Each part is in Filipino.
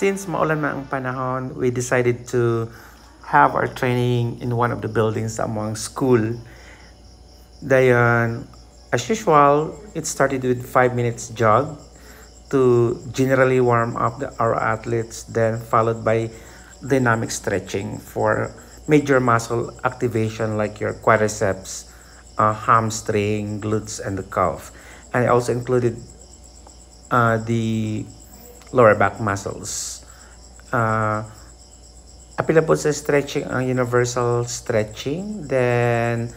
Since maulan na ang panahon, we decided to have our training in one of the buildings among school. Dayon, as usual, it started with 5 minutes jog to generally warm up our athletes, then followed by dynamic stretching for major muscle activation like your quadriceps, hamstring, glutes, and the calf. And I also included the lower back muscles. Apila po sa stretching ang universal stretching. Then,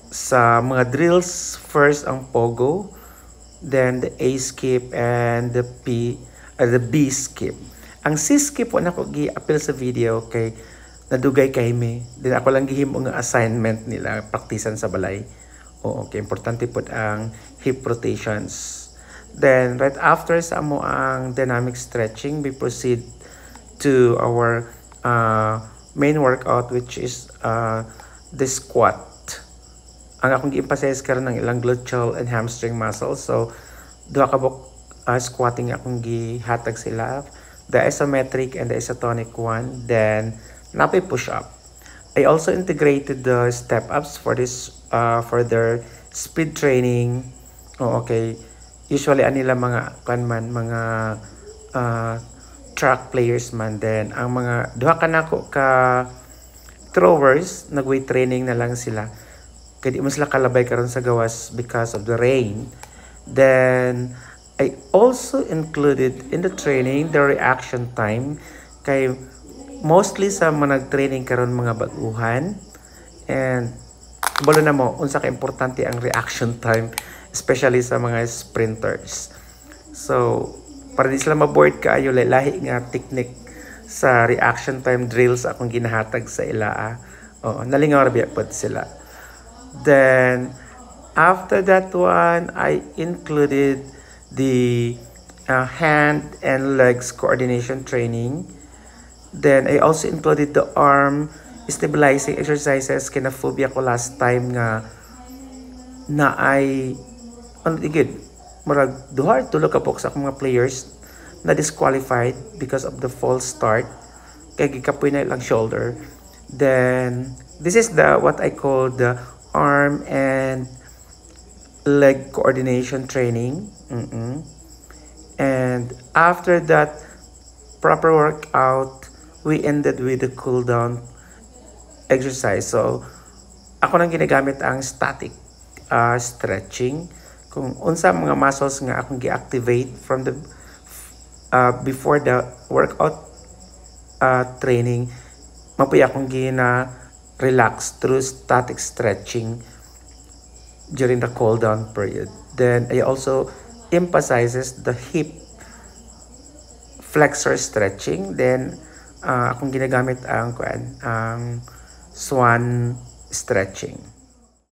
sa mga drills, first ang pogo, then the A skip and the B skip. Ang C skip wala ko gi-appeal sa video kay nadugay kay me. Then ako lang gihimo nga assignment nila praktisan sa balay. Oo, okay, importante po ang hip rotations. Then right after sa amo ang dynamic stretching, we proceed to our main workout, which is the squat. Ang akong gi-emphasize karon ng ilang gluteal and hamstring muscles. So duha ka bok squatting akong gihatag sila, the isometric and the isotonic one. Then napay push up. I also integrated the step ups for this for their speed training. Oh, okay. Usually anila mga mga track players man. Then ang mga duha ka nako ka throwers nag-weight training na lang sila. Kaya di mo sila kalabay karon sa gawas because of the rain. Then, I also included in the training the reaction time. Kay mostly sa mga nag-training karon mga baguhan. And, balo na mo, unsa ka importante ang reaction time, especially sa mga sprinters. So, para di sila maboard kaayo, lahi nga technique sa reaction time drills akong ginahatag sa ila. Oo, nalingaw rabi pod sila. Then, after that one, I included the hand and legs coordination training. Then, I also included the arm stabilizing exercises. Kinaphobia ko last time nga na ay igid murag duha tulo ka po sa akong mga players na disqualified because of the false start. Kaya gikapoy na ilang shoulder. Then, this is the what I call the arm and leg coordination training. And after that proper workout, we ended with the cool down exercise. So ako nang ginagamit ang static stretching. Kung unsa mga muscles nga akong gi-activate from the before the workout training, mapuy akong relax through static stretching during the cool down period. Then I also emphasizes the hip flexor stretching. Then akong ginagamit ang swan stretching.